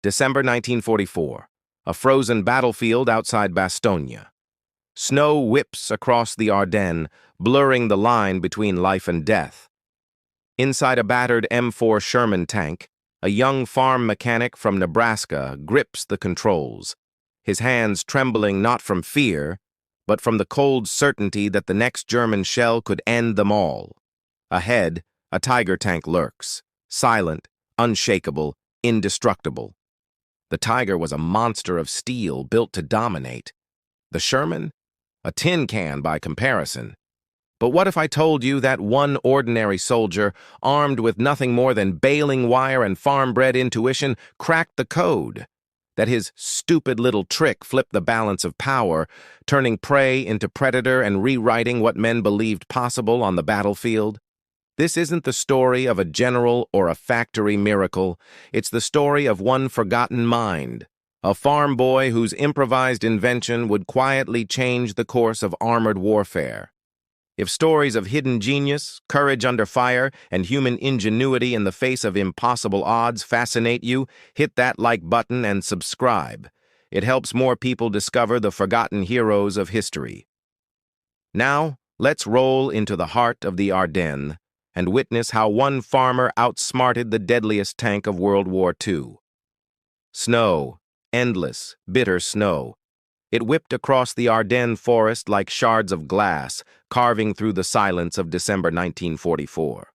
December 1944. A frozen battlefield outside Bastogne. Snow whips across the Ardennes, blurring the line between life and death. Inside a battered M4 Sherman tank, a young farm mechanic from Nebraska grips the controls, his hands trembling not from fear, but from the cold certainty that the next German shell could end them all. Ahead, a Tiger tank lurks, silent, unshakable, indestructible. The Tiger was a monster of steel built to dominate. The Sherman? A tin can by comparison. But what if I told you that one ordinary soldier, armed with nothing more than baling wire and farm-bred intuition, cracked the code? That his stupid little trick flipped the balance of power, turning prey into predator and rewriting what men believed possible on the battlefield? This isn't the story of a general or a factory miracle. It's the story of one forgotten mind, a farm boy whose improvised invention would quietly change the course of armored warfare. If stories of hidden genius, courage under fire, and human ingenuity in the face of impossible odds fascinate you, hit that like button and subscribe. It helps more people discover the forgotten heroes of history. Now, let's roll into the heart of the Ardennes and witness how one farmer outsmarted the deadliest tank of World War II. Snow, endless, bitter snow. It whipped across the Ardennes forest like shards of glass, carving through the silence of December 1944.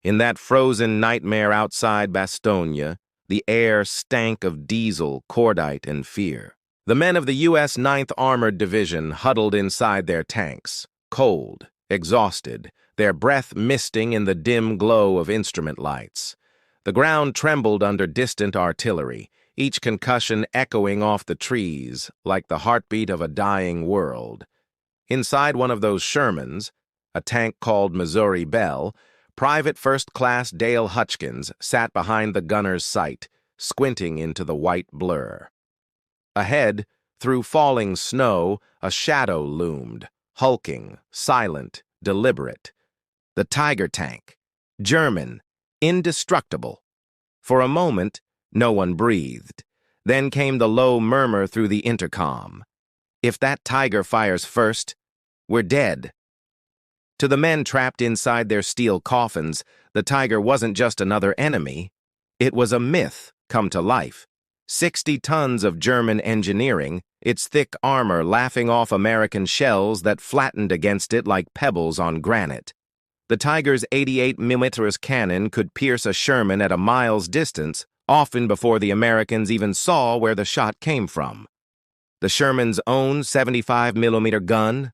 In that frozen nightmare outside Bastogne, the air stank of diesel, cordite, and fear. The men of the U.S. 9th Armored Division huddled inside their tanks, cold, exhausted, their breath misting in the dim glow of instrument lights. The ground trembled under distant artillery, each concussion echoing off the trees like the heartbeat of a dying world. Inside one of those Shermans, a tank called Missouri Belle, Private First Class Dale Hutchkins sat behind the gunner's sight, squinting into the white blur. Ahead, through falling snow, a shadow loomed, hulking, silent, deliberate. The Tiger tank, German, indestructible. For a moment, no one breathed. Then came the low murmur through the intercom. If that Tiger fires first, we're dead. To the men trapped inside their steel coffins, the Tiger wasn't just another enemy. It was a myth come to life. 60 tons of German engineering, its thick armor laughing off American shells that flattened against it like pebbles on granite. The Tiger's 88mm cannon could pierce a Sherman at a mile's distance, often before the Americans even saw where the shot came from. The Sherman's own 75mm gun?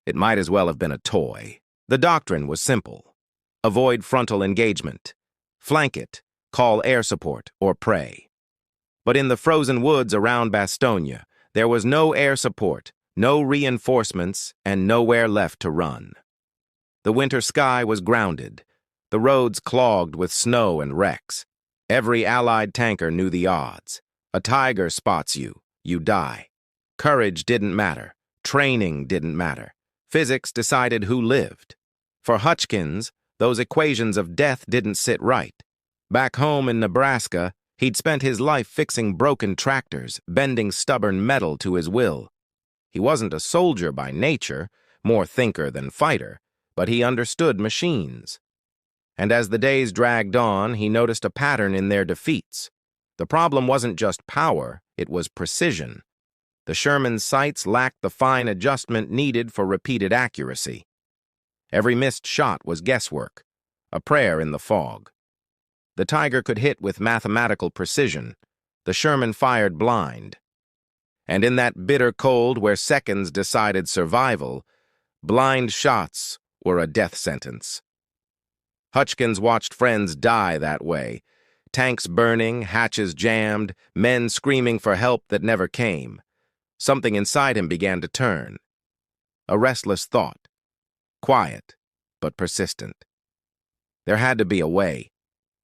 It might as well have been a toy. The doctrine was simple. Avoid frontal engagement. Flank it, call air support, or pray. But in the frozen woods around Bastogne, there was no air support, no reinforcements, and nowhere left to run. The winter sky was grounded, the roads clogged with snow and wrecks. Every Allied tanker knew the odds. A Tiger spots you, you die. Courage didn't matter. Training didn't matter. Physics decided who lived. For Hutchkins, those equations of death didn't sit right. Back home in Nebraska, he'd spent his life fixing broken tractors, bending stubborn metal to his will. He wasn't a soldier by nature, more thinker than fighter, but he understood machines. And as the days dragged on, he noticed a pattern in their defeats. The problem wasn't just power, it was precision. The Sherman's sights lacked the fine adjustment needed for repeated accuracy. Every missed shot was guesswork, a prayer in the fog. The Tiger could hit with mathematical precision. The Sherman fired blind. And in that bitter cold where seconds decided survival, blind shots were a death sentence. Hutchkins watched friends die that way, tanks burning, hatches jammed, men screaming for help that never came. Something inside him began to turn. A restless thought, quiet but persistent. There had to be a way.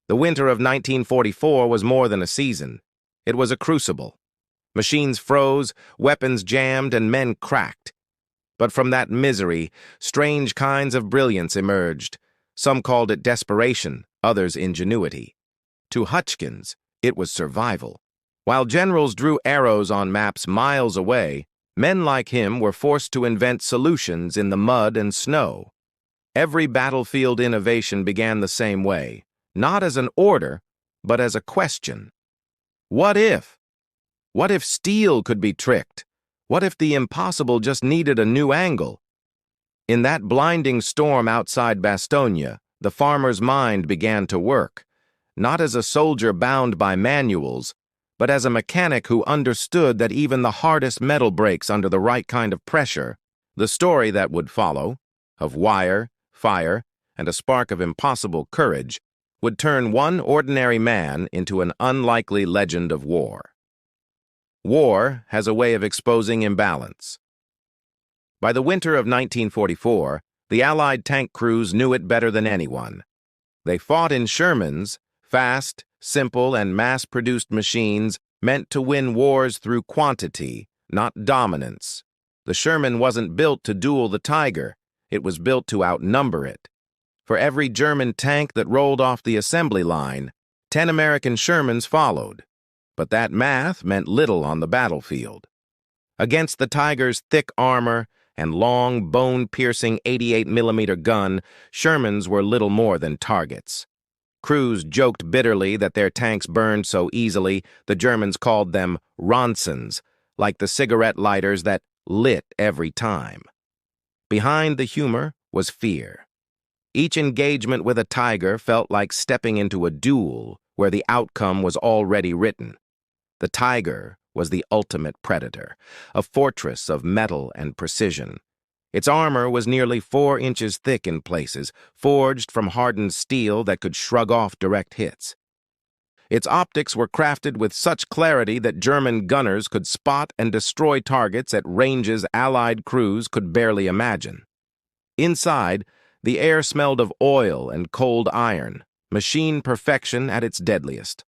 The winter of 1944 was more than a season. It was a crucible. Machines froze, weapons jammed, and men cracked. But from that misery, strange kinds of brilliance emerged. Some called it desperation, others ingenuity. To Hutchkins, it was survival. While generals drew arrows on maps miles away, men like him were forced to invent solutions in the mud and snow. Every battlefield innovation began the same way, not as an order, but as a question. What if? What if steel could be tricked? What if the impossible just needed a new angle? In that blinding storm outside Bastogne, the farmer's mind began to work, not as a soldier bound by manuals, but as a mechanic who understood that even the hardest metal breaks under the right kind of pressure. The story that would follow, of wire, fire, and a spark of impossible courage, would turn one ordinary man into an unlikely legend of war. War has a way of exposing imbalance. By the winter of 1944, the Allied tank crews knew it better than anyone. They fought in Shermans, fast, simple, and mass-produced machines meant to win wars through quantity, not dominance. The Sherman wasn't built to duel the Tiger. It was built to outnumber it. For every German tank that rolled off the assembly line, 10 American Shermans followed. But that math meant little on the battlefield. Against the Tiger's thick armor and long, bone-piercing 88mm gun, Shermans were little more than targets. Crews joked bitterly that their tanks burned so easily, the Germans called them Ronsons, like the cigarette lighters that lit every time. Behind the humor was fear. Each engagement with a Tiger felt like stepping into a duel where the outcome was already written. The Tiger was the ultimate predator, a fortress of metal and precision. Its armor was nearly 4 inches thick in places, forged from hardened steel that could shrug off direct hits. Its optics were crafted with such clarity that German gunners could spot and destroy targets at ranges Allied crews could barely imagine. Inside, the air smelled of oil and cold iron, machine perfection at its deadliest.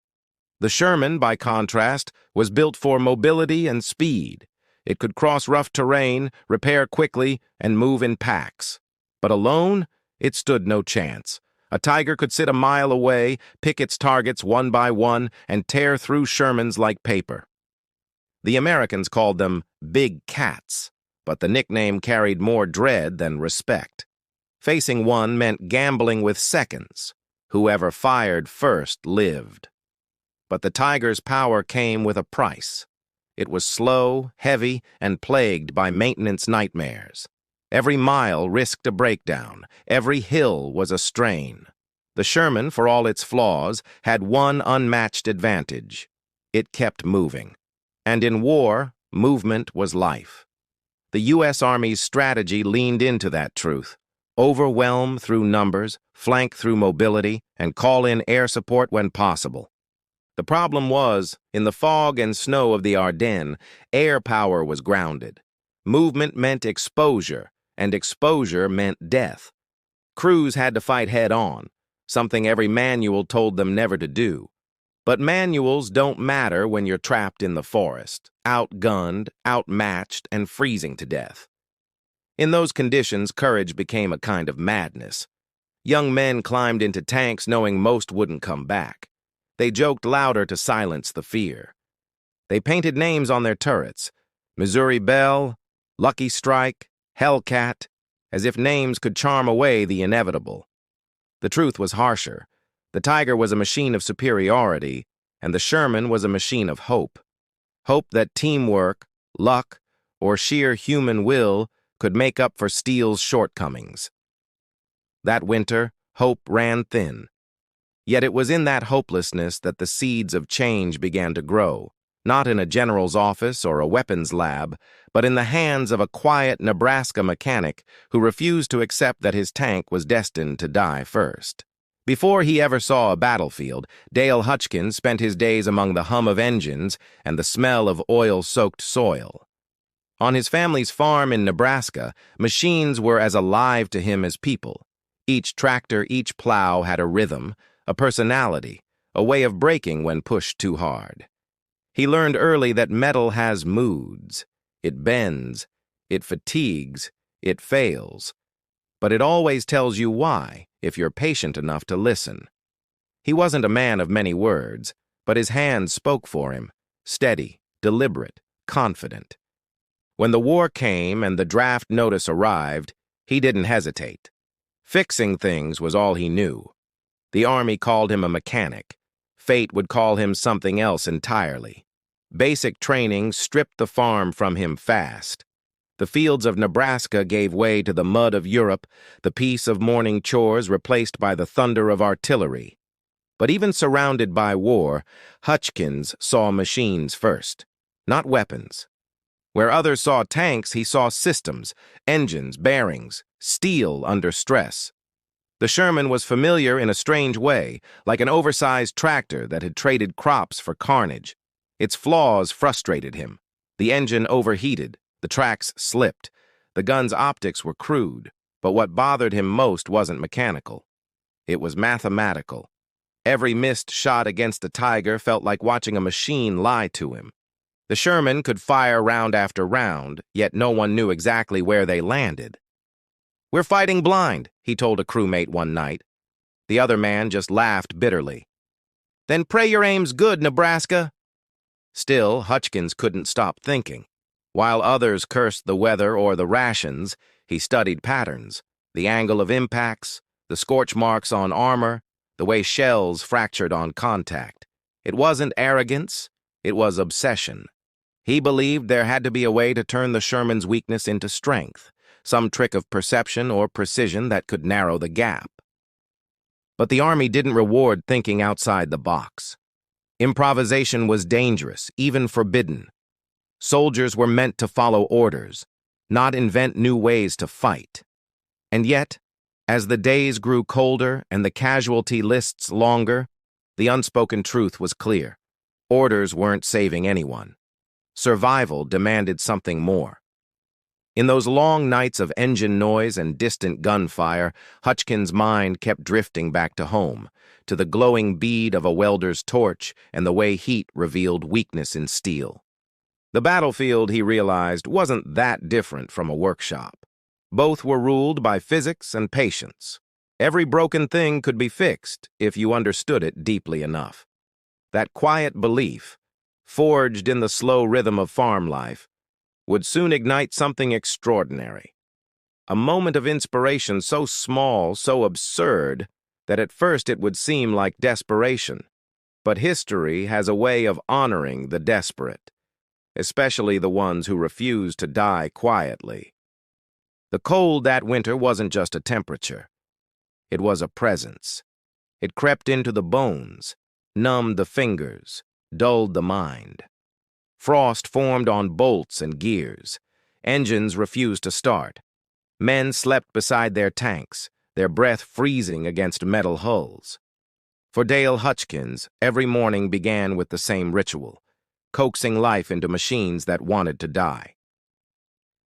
The Sherman, by contrast, was built for mobility and speed. It could cross rough terrain, repair quickly, and move in packs. But alone, it stood no chance. A Tiger could sit a mile away, pick its targets one by one, and tear through Shermans like paper. The Americans called them Big Cats, but the nickname carried more dread than respect. Facing one meant gambling with seconds. Whoever fired first lived. But the Tiger's power came with a price. It was slow, heavy, and plagued by maintenance nightmares. Every mile risked a breakdown. Every hill was a strain. The Sherman, for all its flaws, had one unmatched advantage. It kept moving. And in war, movement was life. The U.S. Army's strategy leaned into that truth. Overwhelm through numbers, flank through mobility, and call in air support when possible. The problem was, in the fog and snow of the Ardennes, air power was grounded. Movement meant exposure, and exposure meant death. Crews had to fight head-on, something every manual told them never to do. But manuals don't matter when you're trapped in the forest, outgunned, outmatched, and freezing to death. In those conditions, courage became a kind of madness. Young men climbed into tanks knowing most wouldn't come back. They joked louder to silence the fear. They painted names on their turrets, Missouri Belle, Lucky Strike, Hellcat, as if names could charm away the inevitable. The truth was harsher. The Tiger was a machine of superiority, and the Sherman was a machine of hope. Hope that teamwork, luck, or sheer human will could make up for steel's shortcomings. That winter, hope ran thin. Yet it was in that hopelessness that the seeds of change began to grow, not in a general's office or a weapons lab, but in the hands of a quiet Nebraska mechanic who refused to accept that his tank was destined to die first. Before he ever saw a battlefield, Dale Hutchkins spent his days among the hum of engines and the smell of oil-soaked soil. On his family's farm in Nebraska, machines were as alive to him as people. Each tractor, each plow had a rhythm, a personality, a way of braking when pushed too hard. He learned early that metal has moods. It bends, it fatigues, it fails. But it always tells you why, if you're patient enough to listen. He wasn't a man of many words, but his hands spoke for him, steady, deliberate, confident. When the war came and the draft notice arrived, he didn't hesitate. Fixing things was all he knew. The Army called him a mechanic. Fate would call him something else entirely. Basic training stripped the farm from him fast. The fields of Nebraska gave way to the mud of Europe, the peace of morning chores replaced by the thunder of artillery. But even surrounded by war, Hutchkins saw machines first, not weapons. Where others saw tanks, he saw systems, engines, bearings, steel under stress. The Sherman was familiar in a strange way, like an oversized tractor that had traded crops for carnage. Its flaws frustrated him. The engine overheated, the tracks slipped, the gun's optics were crude, but what bothered him most wasn't mechanical. It was mathematical. Every missed shot against a tiger felt like watching a machine lie to him. The Sherman could fire round after round, yet no one knew exactly where they landed. "We're fighting blind," he told a crewmate one night. The other man just laughed bitterly. "Then pray your aim's good, Nebraska." Still, Hutchkins couldn't stop thinking. While others cursed the weather or the rations, he studied patterns, the angle of impacts, the scorch marks on armor, the way shells fractured on contact. It wasn't arrogance, it was obsession. He believed there had to be a way to turn the Sherman's weakness into strength, some trick of perception or precision that could narrow the gap. But the Army didn't reward thinking outside the box. Improvisation was dangerous, even forbidden. Soldiers were meant to follow orders, not invent new ways to fight. And yet, as the days grew colder and the casualty lists longer, the unspoken truth was clear. Orders weren't saving anyone. Survival demanded something more. In those long nights of engine noise and distant gunfire, Hutchkins' mind kept drifting back to home, to the glowing bead of a welder's torch and the way heat revealed weakness in steel. The battlefield, he realized, wasn't that different from a workshop. Both were ruled by physics and patience. Every broken thing could be fixed if you understood it deeply enough. That quiet belief, forged in the slow rhythm of farm life, would soon ignite something extraordinary. A moment of inspiration so small, so absurd, that at first it would seem like desperation. But history has a way of honoring the desperate, especially the ones who refuse to die quietly. The cold that winter wasn't just a temperature. It was a presence. It crept into the bones, numbed the fingers, dulled the mind. Frost formed on bolts and gears. Engines refused to start. Men slept beside their tanks, their breath freezing against metal hulls. For Dale Hutchkins, every morning began with the same ritual, coaxing life into machines that wanted to die.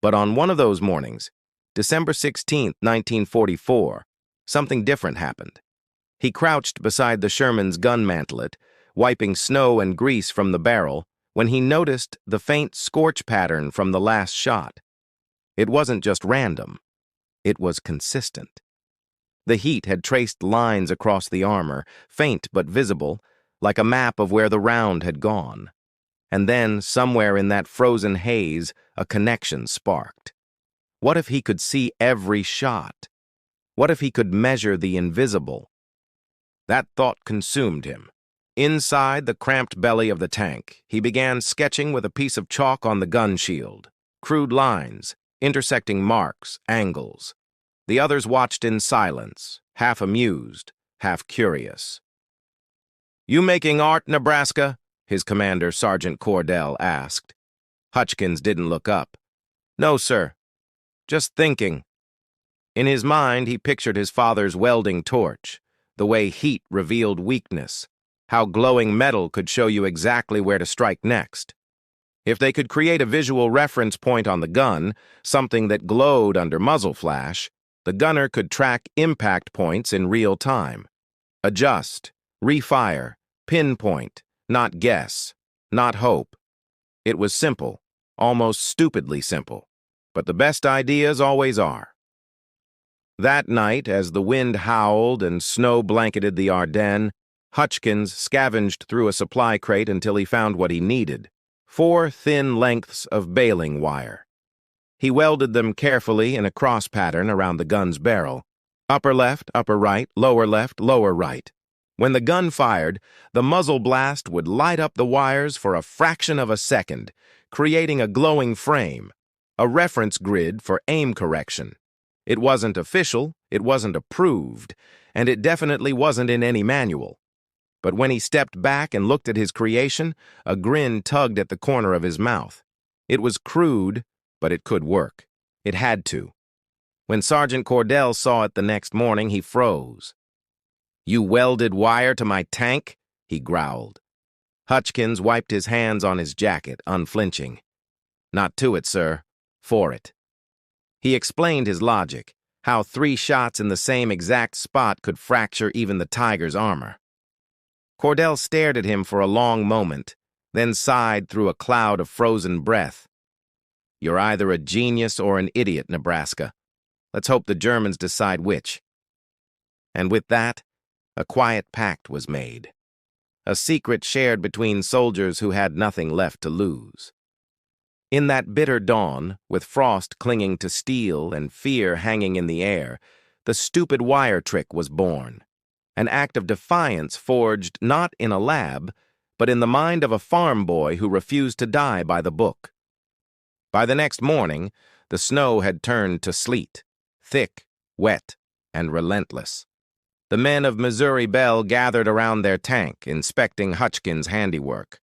But on one of those mornings, December 16, 1944, something different happened. He crouched beside the Sherman's gun mantlet, wiping snow and grease from the barrel, when he noticed the faint scorch pattern from the last shot. It wasn't just random. It was consistent. The heat had traced lines across the armor, faint but visible, like a map of where the round had gone. And then, somewhere in that frozen haze, a connection sparked. What if he could see every shot? What if he could measure the invisible? That thought consumed him. Inside the cramped belly of the tank, he began sketching with a piece of chalk on the gun shield. Crude lines, intersecting marks, angles. The others watched in silence, half amused, half curious. "You making art, Nebraska?" his commander, Sergeant Cordell, asked. Hutchkins didn't look up. "No, sir. Just thinking." In his mind, he pictured his father's welding torch, the way heat revealed weakness, how glowing metal could show you exactly where to strike next. If they could create a visual reference point on the gun, something that glowed under muzzle flash, the gunner could track impact points in real time. Adjust, refire, pinpoint, not guess, not hope. It was simple, almost stupidly simple, but the best ideas always are. That night, as the wind howled and snow blanketed the Ardennes, Hutchkins scavenged through a supply crate until he found what he needed: 4 thin lengths of baling wire. He welded them carefully in a cross pattern around the gun's barrel: upper left, upper right, lower left, lower right. When the gun fired, the muzzle blast would light up the wires for a fraction of a second, creating a glowing frame, a reference grid for aim correction. It wasn't official, it wasn't approved, and it definitely wasn't in any manual. But when he stepped back and looked at his creation, a grin tugged at the corner of his mouth. It was crude, but it could work. It had to. When Sergeant Cordell saw it the next morning, he froze. "You welded wire to my tank?" he growled. Hutchkins wiped his hands on his jacket, unflinching. "Not to it, sir. For it." He explained his logic, how 3 shots in the same exact spot could fracture even the Tiger's armor. Cordell stared at him for a long moment, then sighed through a cloud of frozen breath. "You're either a genius or an idiot, Nebraska. Let's hope the Germans decide which." And with that, a quiet pact was made. A secret shared between soldiers who had nothing left to lose. In that bitter dawn, with frost clinging to steel and fear hanging in the air, the stupid wire trick was born. An act of defiance forged not in a lab, but in the mind of a farm boy who refused to die by the book. By the next morning, the snow had turned to sleet, thick, wet, and relentless. The men of Missouri Belle gathered around their tank, inspecting Hutchkins' handiwork.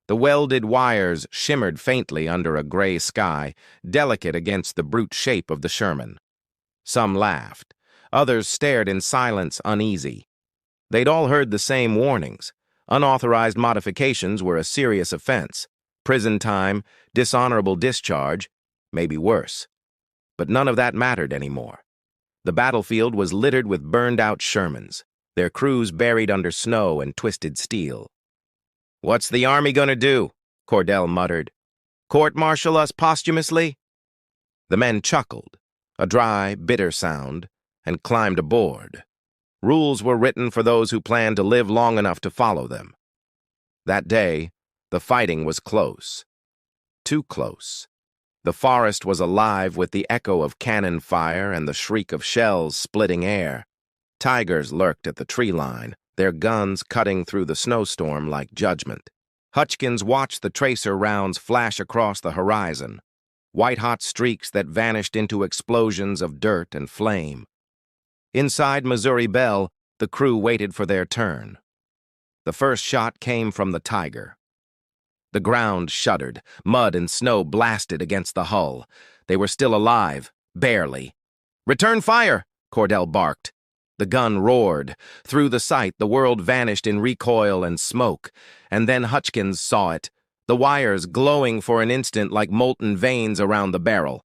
The welded wires shimmered faintly under a gray sky, delicate against the brute shape of the Sherman. Some laughed. Others stared in silence, uneasy. They'd all heard the same warnings. Unauthorized modifications were a serious offense. Prison time, dishonorable discharge, maybe worse. But none of that mattered anymore. The battlefield was littered with burned-out Shermans, their crews buried under snow and twisted steel. "What's the Army gonna do?" Cordell muttered. "Court-martial us posthumously?" The men chuckled, a dry, bitter sound, and climbed aboard. Rules were written for those who planned to live long enough to follow them. That day, the fighting was close. Too close. The forest was alive with the echo of cannon fire and the shriek of shells splitting air. Tigers lurked at the tree line, their guns cutting through the snowstorm like judgment. Hutchkins watched the tracer rounds flash across the horizon, white-hot streaks that vanished into explosions of dirt and flame. Inside Missouri Belle, the crew waited for their turn. The first shot came from the Tiger. The ground shuddered, mud and snow blasted against the hull. They were still alive, barely. "Return fire!" Cordell barked. The gun roared. Through the sight, the world vanished in recoil and smoke. And then Hutchkins saw it, the wires glowing for an instant like molten veins around the barrel.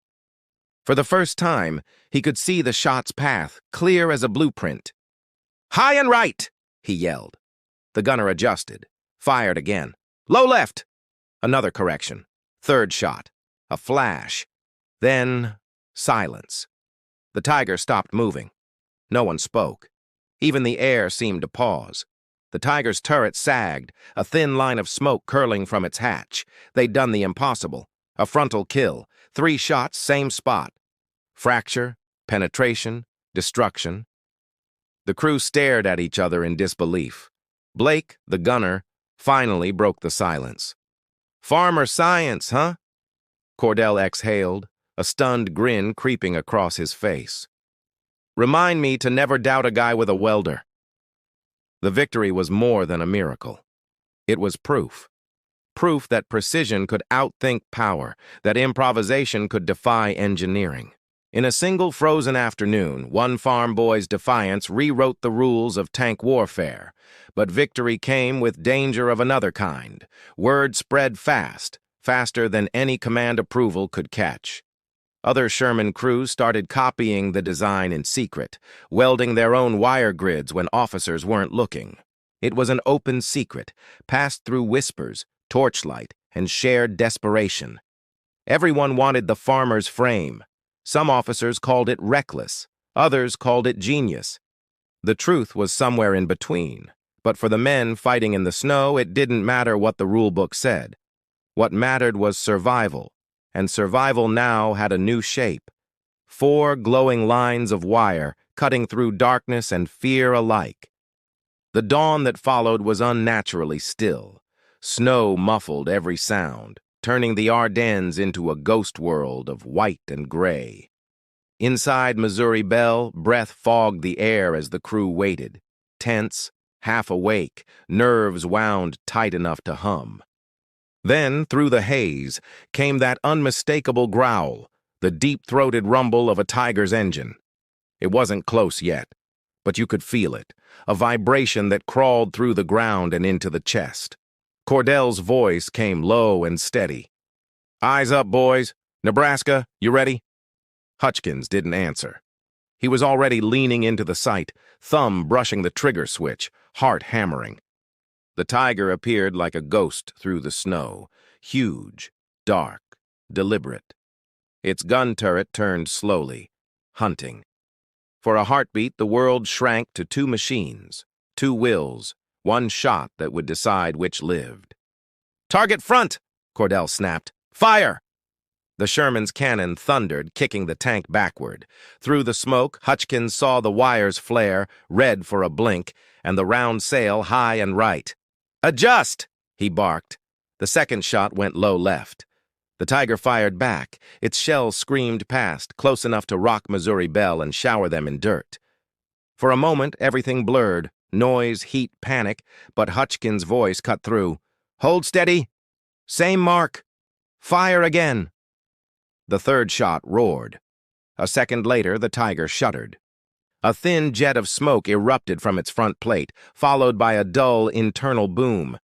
For the first time, he could see the shot's path, clear as a blueprint. "High and right!" he yelled. The gunner adjusted, fired again. "Low left!" Another correction. Third shot. A flash. Then silence. The Tiger stopped moving. No one spoke. Even the air seemed to pause. The Tiger's turret sagged, a thin line of smoke curling from its hatch. They'd done the impossible. A frontal kill. 3 shots, same spot. Fracture, penetration, destruction. The crew stared at each other in disbelief. Blake, the gunner, finally broke the silence. "Farmer science, huh?" Cordell exhaled, a stunned grin creeping across his face. "Remind me to never doubt a guy with a welder." The victory was more than a miracle. It was proof. Proof that precision could outthink power, that improvisation could defy engineering. In a single frozen afternoon, one farm boy's defiance rewrote the rules of tank warfare. But victory came with danger of another kind. Word spread fast, faster than any command approval could catch. Other Sherman crews started copying the design in secret, welding their own wire grids when officers weren't looking. It was an open secret, passed through whispers, torchlight, and shared desperation. Everyone wanted the farmer's frame. Some officers called it reckless. Others called it genius. The truth was somewhere in between. But for the men fighting in the snow, it didn't matter what the rule book said. What mattered was survival, and survival now had a new shape. 4 glowing lines of wire cutting through darkness and fear alike. The dawn that followed was unnaturally still. Snow muffled every sound, turning the Ardennes into a ghost world of white and gray. Inside Missouri Belle, breath fogged the air as the crew waited, tense, half awake, nerves wound tight enough to hum. Then, through the haze, came that unmistakable growl, the deep-throated rumble of a tiger's engine. It wasn't close yet, but you could feel it, a vibration that crawled through the ground and into the chest. Cordell's voice came low and steady. "Eyes up, boys. Nebraska, you ready?" Hutchkins didn't answer. He was already leaning into the sight, thumb brushing the trigger switch, heart hammering. The tiger appeared like a ghost through the snow, huge, dark, deliberate. Its gun turret turned slowly, hunting. For a heartbeat, the world shrank to 2 machines, 2 wills, 1 shot that would decide which lived. "Target front!" Cordell snapped. "Fire!" The Sherman's cannon thundered, kicking the tank backward. Through the smoke, Hutchkins saw the wires flare, red for a blink, and the round sail high and right. "Adjust!" he barked. The second shot went low left. The tiger fired back. Its shell screamed past, close enough to rock Missouri Belle and shower them in dirt. For a moment, everything blurred, noise, heat, panic, but Hutchkins' voice cut through. "Hold steady. Same mark. Fire again." The third shot roared. A second later, the tiger shuddered. A thin jet of smoke erupted from its front plate, followed by a dull internal boom.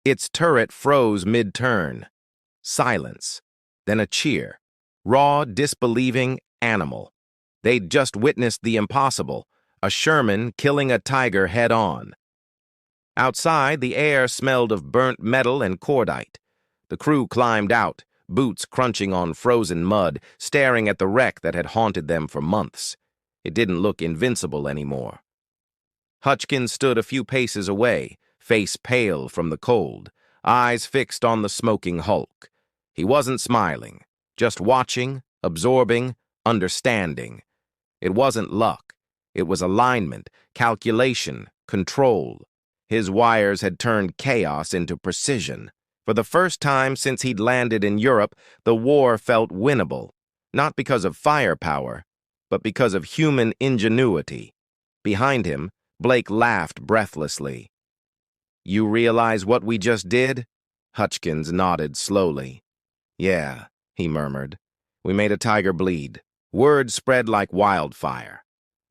Its turret froze mid-turn. Silence. Then a cheer. Raw, disbelieving, animal. They'd just witnessed the impossible, a Sherman killing a tiger head-on. Outside, the air smelled of burnt metal and cordite. The crew climbed out, boots crunching on frozen mud, staring at the wreck that had haunted them for months. It didn't look invincible anymore. Hutchkins stood a few paces away, face pale from the cold, eyes fixed on the smoking hulk. He wasn't smiling, just watching, absorbing, understanding. It wasn't luck. It was alignment, calculation, control. His wires had turned chaos into precision. For the first time since he'd landed in Europe, the war felt winnable, not because of firepower, but because of human ingenuity. Behind him, Blake laughed breathlessly. "You realize what we just did?" Hutchkins nodded slowly. "Yeah," he murmured. "We made a tiger bleed." Word spread like wildfire.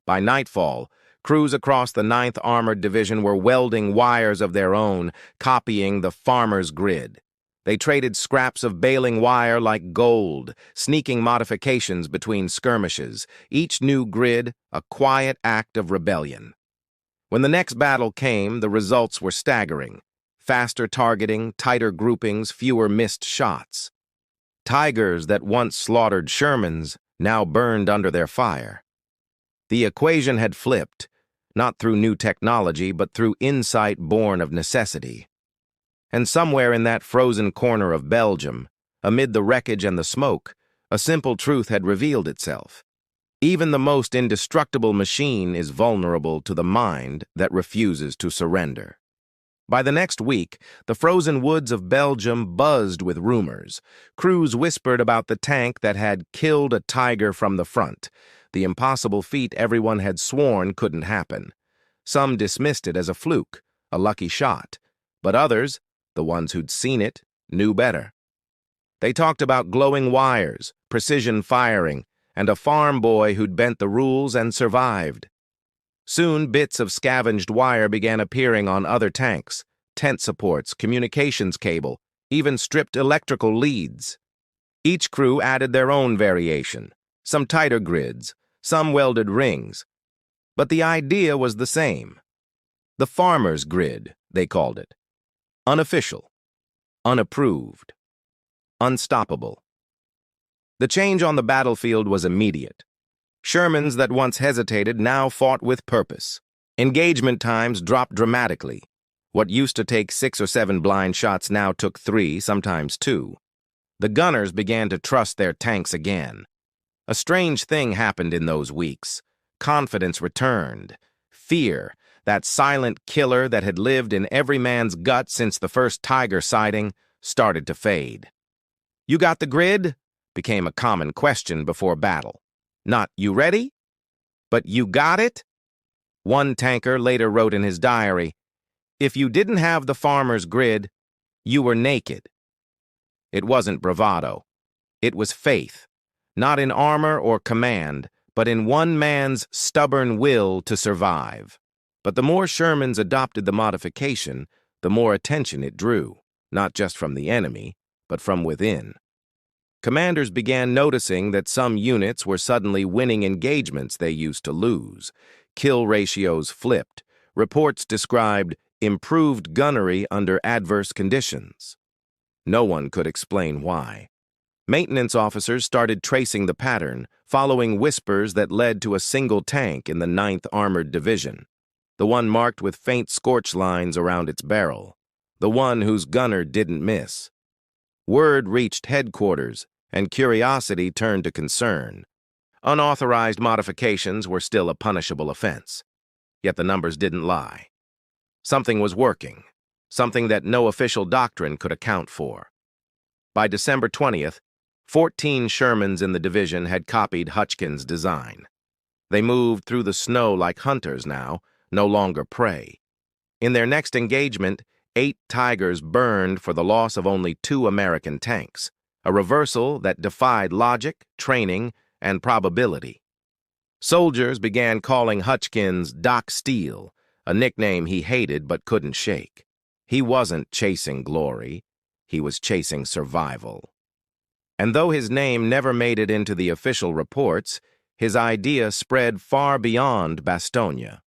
By nightfall, crews across the 9th Armored Division were welding wires of their own, copying the farmer's grid. They traded scraps of baling wire like gold, sneaking modifications between skirmishes, each new grid a quiet act of rebellion. When the next battle came, the results were staggering. Faster targeting, tighter groupings, fewer missed shots. Tigers that once slaughtered Shermans now burned under their fire. The equation had flipped, not through new technology, but through insight born of necessity. And somewhere in that frozen corner of Belgium, amid the wreckage and the smoke, a simple truth had revealed itself. Even the most indestructible machine is vulnerable to the mind that refuses to surrender. By the next week, the frozen woods of Belgium buzzed with rumors. Crews whispered about the tank that had killed a tiger from the front, the impossible feat everyone had sworn couldn't happen. Some dismissed it as a fluke, a lucky shot, but others, the ones who'd seen it, knew better. They talked about glowing wires, precision firing, and a farm boy who'd bent the rules and survived. Soon, bits of scavenged wire began appearing on other tanks, tent supports, communications cable, even stripped electrical leads. Each crew added their own variation, some tighter grids, some welded rings. But the idea was the same. The farmer's grid, they called it. Unofficial, unapproved, unstoppable. The change on the battlefield was immediate. Shermans that once hesitated now fought with purpose. Engagement times dropped dramatically. What used to take 6 or 7 blind shots now took 3, sometimes 2. The gunners began to trust their tanks again. A strange thing happened in those weeks. Confidence returned. Fear, that silent killer that had lived in every man's gut since the first Tiger sighting, started to fade. "You got the grid?" became a common question before battle. Not "you ready?" but "you got it?" One tanker later wrote in his diary, "If you didn't have the farmer's grid, you were naked." It wasn't bravado. It was faith, not in armor or command, but in one man's stubborn will to survive. But the more Shermans adopted the modification, the more attention it drew, not just from the enemy, but from within. Commanders began noticing that some units were suddenly winning engagements they used to lose. Kill ratios flipped. Reports described improved gunnery under adverse conditions. No one could explain why. Maintenance officers started tracing the pattern, following whispers that led to a single tank in the 9th Armored Division, the one marked with faint scorch lines around its barrel, the one whose gunner didn't miss. Word reached headquarters, and curiosity turned to concern. Unauthorized modifications were still a punishable offense. Yet the numbers didn't lie. Something was working, something that no official doctrine could account for. By December 20th, 14 Shermans in the division had copied Hutchkins' design. They moved through the snow like hunters now, no longer prey. In their next engagement, 8 Tigers burned for the loss of only 2 American tanks, a reversal that defied logic, training, and probability. Soldiers began calling Hutchkins Doc Steele, a nickname he hated but couldn't shake. He wasn't chasing glory. He was chasing survival. And though his name never made it into the official reports, his idea spread far beyond Bastogne.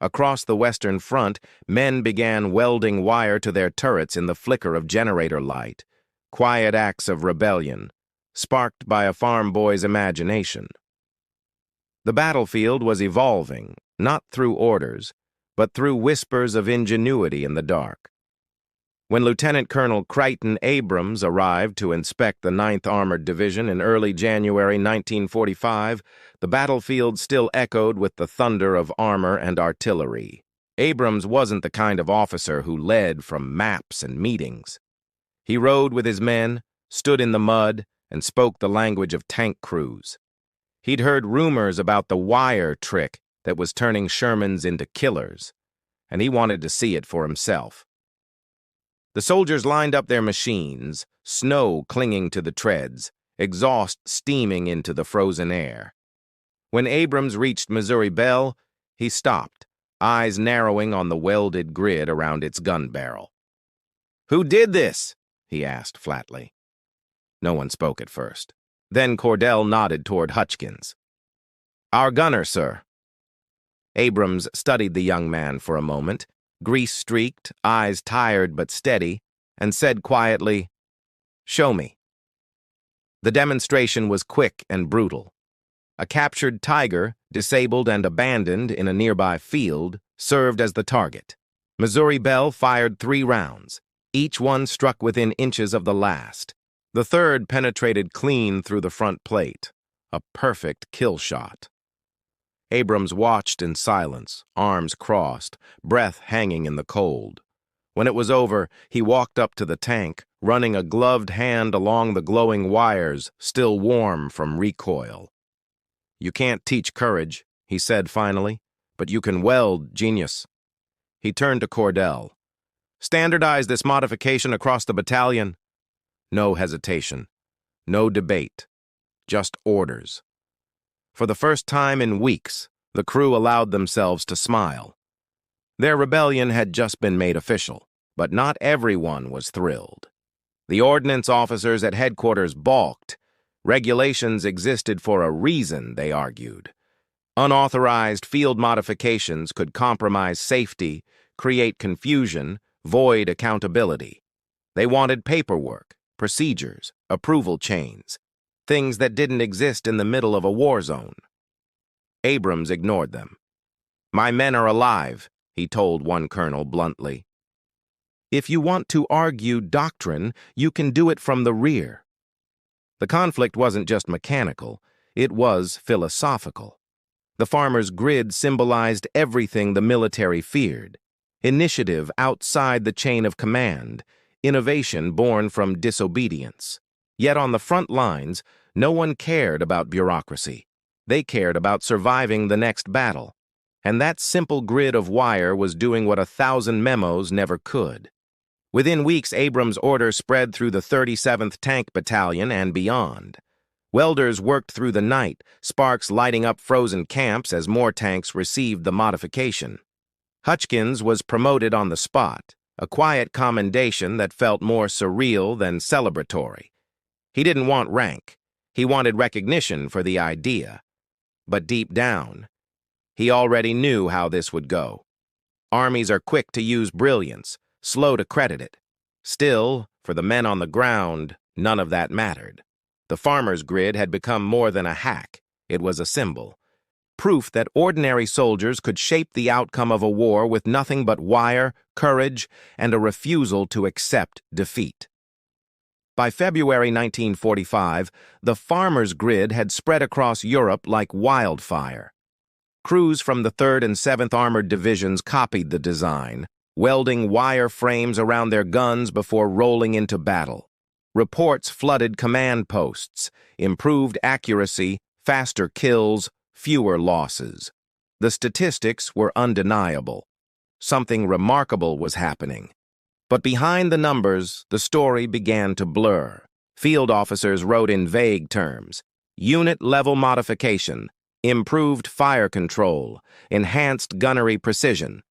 Across the Western Front, men began welding wire to their turrets in the flicker of generator light, quiet acts of rebellion, sparked by a farm boy's imagination. The battlefield was evolving, not through orders, but through whispers of ingenuity in the dark. When Lieutenant Colonel Crichton Abrams arrived to inspect the 9th Armored Division in early January 1945, the battlefield still echoed with the thunder of armor and artillery. Abrams wasn't the kind of officer who led from maps and meetings. He rode with his men, stood in the mud, and spoke the language of tank crews. He'd heard rumors about the wire trick that was turning Shermans into killers, and he wanted to see it for himself. The soldiers lined up their machines, snow clinging to the treads, exhaust steaming into the frozen air. When Abrams reached Missouri Belle, he stopped, eyes narrowing on the welded grid around its gun barrel. "Who did this?" he asked flatly. No one spoke at first. Then Cordell nodded toward Hutchkins. "Our gunner, sir." Abrams studied the young man for a moment, grease-streaked, eyes tired but steady, and said quietly, "Show me." The demonstration was quick and brutal. A captured Tiger, disabled and abandoned in a nearby field, served as the target. Missouri Belle fired 3 rounds. Each one struck within inches of the last. The third penetrated clean through the front plate. A perfect kill shot. Abrams watched in silence, arms crossed, breath hanging in the cold. When it was over, he walked up to the tank, running a gloved hand along the glowing wires, still warm from recoil. "You can't teach courage," he said finally, "but you can weld genius." He turned to Cordell. "Standardize this modification across the battalion." No hesitation. No debate. Just orders. For the first time in weeks, the crew allowed themselves to smile. Their rebellion had just been made official, but not everyone was thrilled. The ordnance officers at headquarters balked. Regulations existed for a reason, they argued. Unauthorized field modifications could compromise safety, create confusion, void accountability. They wanted paperwork, procedures, approval chains, things that didn't exist in the middle of a war zone. Abrams ignored them. "My men are alive," he told one colonel bluntly. If you want to argue doctrine, you can do it from the rear. The conflict wasn't just mechanical, it was philosophical. The farmer's grid symbolized everything the military feared: initiative outside the chain of command, innovation born from disobedience. Yet on the front lines, no one cared about bureaucracy. They cared about surviving the next battle. And that simple grid of wire was doing what 1,000 memos never could. Within weeks, Abrams' order spread through the 37th Tank Battalion and beyond. Welders worked through the night, sparks lighting up frozen camps as more tanks received the modification. Hutchkins was promoted on the spot, a quiet commendation that felt more surreal than celebratory. He didn't want rank. He wanted recognition for the idea. But deep down, he already knew how this would go. Armies are quick to use brilliance, slow to credit it. Still, for the men on the ground, none of that mattered. The farmer's grid had become more than a hack. It was a symbol. Proof that ordinary soldiers could shape the outcome of a war with nothing but wire, courage, and a refusal to accept defeat. By February 1945, the farmer's grid had spread across Europe like wildfire. Crews from the 3rd and 7th Armored Divisions copied the design, welding wire frames around their guns before rolling into battle. Reports flooded command posts, improved accuracy, faster kills, fewer losses. The statistics were undeniable. Something remarkable was happening. But behind the numbers, the story began to blur. Field officers wrote in vague terms: unit-level modification, improved fire control, enhanced gunnery precision.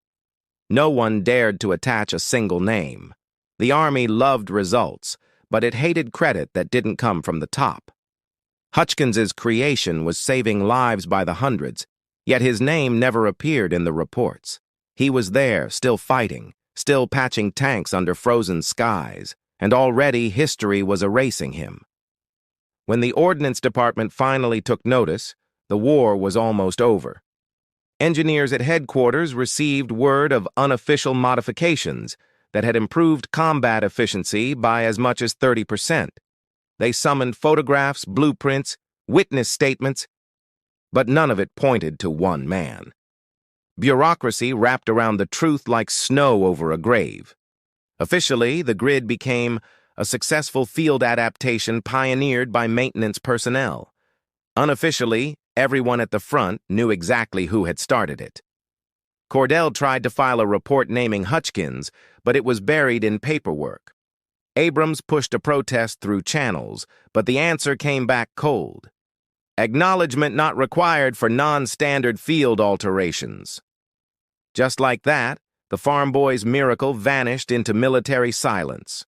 No one dared to attach a single name. The Army loved results, but it hated credit that didn't come from the top. Hutchkins's creation was saving lives by the hundreds, yet his name never appeared in the reports. He was there, still fighting, still patching tanks under frozen skies, and already history was erasing him. When the Ordnance Department finally took notice, the war was almost over. Engineers at headquarters received word of unofficial modifications that had improved combat efficiency by as much as 30%. They summoned photographs, blueprints, witness statements, but none of it pointed to one man. Bureaucracy wrapped around the truth like snow over a grave. Officially, the grid became a successful field adaptation pioneered by maintenance personnel. Unofficially, everyone at the front knew exactly who had started it. Cordell tried to file a report naming Hutchkins, but it was buried in paperwork. Abrams pushed a protest through channels, but the answer came back cold. Acknowledgement not required for non-standard field alterations. Just like that, the farm boy's miracle vanished into military silence.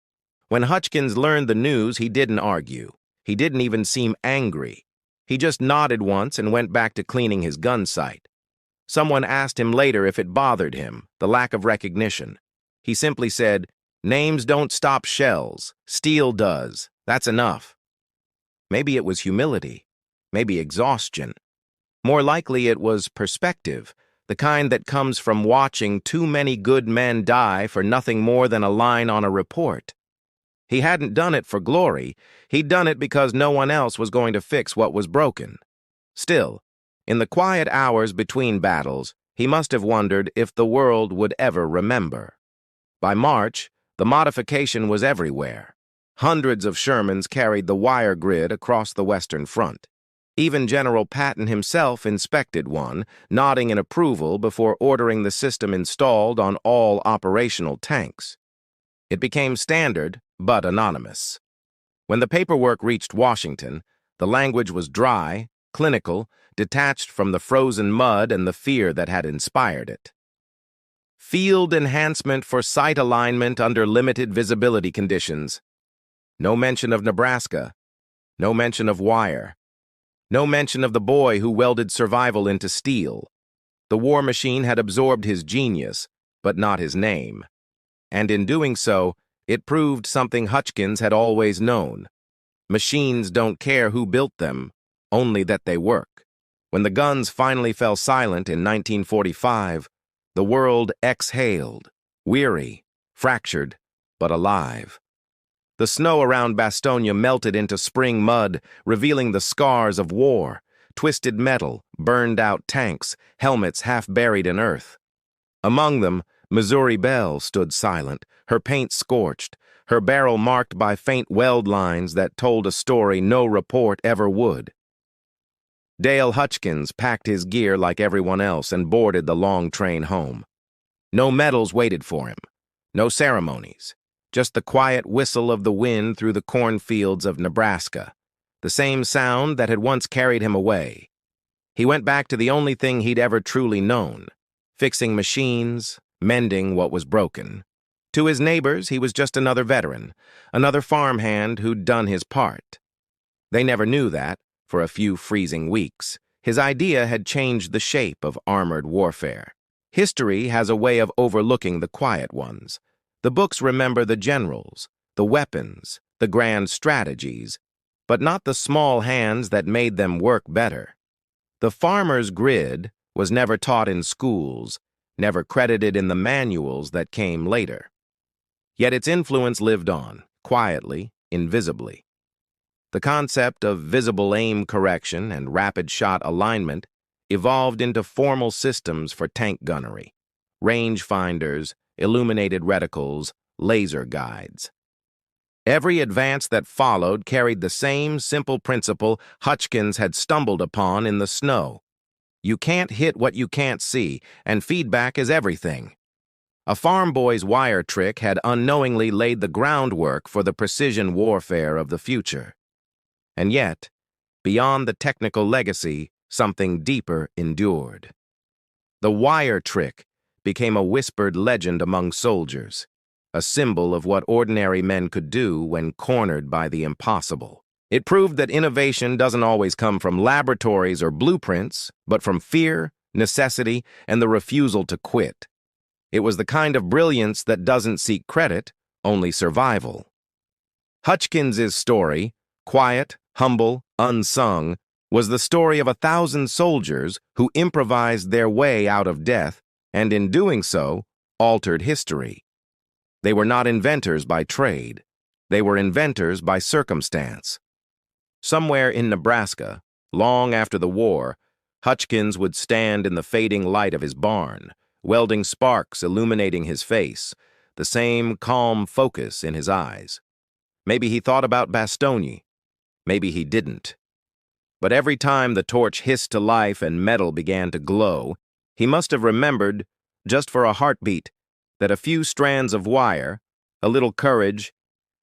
When Hutchkins learned the news, he didn't argue. He didn't even seem angry. He just nodded once and went back to cleaning his gun sight. Someone asked him later if it bothered him, the lack of recognition. He simply said, "Names don't stop shells. Steel does. That's enough." Maybe it was humility. Maybe exhaustion. More likely it was perspective, the kind that comes from watching too many good men die for nothing more than a line on a report. He hadn't done it for glory. He'd done it because no one else was going to fix what was broken. Still, in the quiet hours between battles, he must have wondered if the world would ever remember. By March, the modification was everywhere. Hundreds of Shermans carried the wire grid across the Western Front. Even General Patton himself inspected one, nodding in approval before ordering the system installed on all operational tanks. It became standard, but anonymous. When the paperwork reached Washington, the language was dry, clinical, detached from the frozen mud and the fear that had inspired it. Field enhancement for sight alignment under limited visibility conditions. No mention of Nebraska. No mention of wire. No mention of the boy who welded survival into steel. The war machine had absorbed his genius, but not his name. And in doing so, it proved something Hutchkins had always known. Machines don't care who built them, only that they work. When the guns finally fell silent in 1945, the world exhaled, weary, fractured, but alive. The snow around Bastogne melted into spring mud, revealing the scars of war, twisted metal, burned-out tanks, helmets half buried in earth. Among them, Missouri Belle stood silent, her paint scorched, her barrel marked by faint weld lines that told a story no report ever would. Dale Hutchkins packed his gear like everyone else and boarded the long train home. No medals waited for him, no ceremonies, just the quiet whistle of the wind through the cornfields of Nebraska, the same sound that had once carried him away. He went back to the only thing he'd ever truly known, fixing machines, mending what was broken. To his neighbors, he was just another veteran, another farmhand who'd done his part. They never knew that, for a few freezing weeks, his idea had changed the shape of armored warfare. History has a way of overlooking the quiet ones. The books remember the generals, the weapons, the grand strategies, but not the small hands that made them work better. The farmer's grid was never taught in schools, never credited in the manuals that came later. Yet its influence lived on, quietly, invisibly. The concept of visible aim correction and rapid shot alignment evolved into formal systems for tank gunnery, range finders, illuminated reticles, laser guides. Every advance that followed carried the same simple principle Hutchkins had stumbled upon in the snow. You can't hit what you can't see, and feedback is everything. A farm boy's wire trick had unknowingly laid the groundwork for the precision warfare of the future. And yet, beyond the technical legacy, something deeper endured. The wire trick became a whispered legend among soldiers, a symbol of what ordinary men could do when cornered by the impossible. It proved that innovation doesn't always come from laboratories or blueprints, but from fear, necessity, and the refusal to quit. It was the kind of brilliance that doesn't seek credit, only survival. Hutchkins's story, quiet, humble, unsung, was the story of 1,000 soldiers who improvised their way out of death, and in doing so, altered history. They were not inventors by trade. They were inventors by circumstance. Somewhere in Nebraska, long after the war, Hutchkins would stand in the fading light of his barn, welding sparks illuminating his face, the same calm focus in his eyes. Maybe he thought about Bastogne. Maybe he didn't. But every time the torch hissed to life and metal began to glow, he must have remembered, just for a heartbeat, that a few strands of wire, a little courage,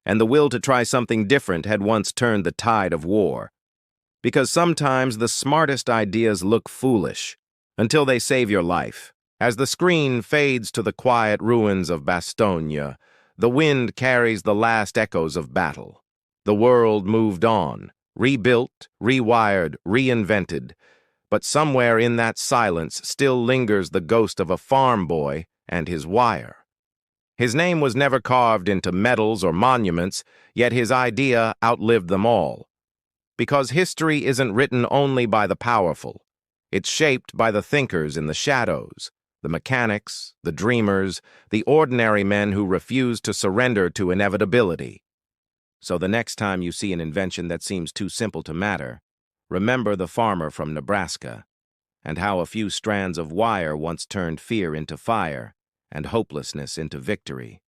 and the will to try something different had once turned the tide of war. Because sometimes the smartest ideas look foolish, until they save your life. As the screen fades to the quiet ruins of Bastogne, the wind carries the last echoes of battle. The world moved on, rebuilt, rewired, reinvented, but somewhere in that silence still lingers the ghost of a farm boy and his wire. His name was never carved into medals or monuments, yet his idea outlived them all. Because history isn't written only by the powerful. It's shaped by the thinkers in the shadows, the mechanics, the dreamers, the ordinary men who refuse to surrender to inevitability. So the next time you see an invention that seems too simple to matter, remember the farmer from Nebraska, and how a few strands of wire once turned fear into fire and hopelessness into victory.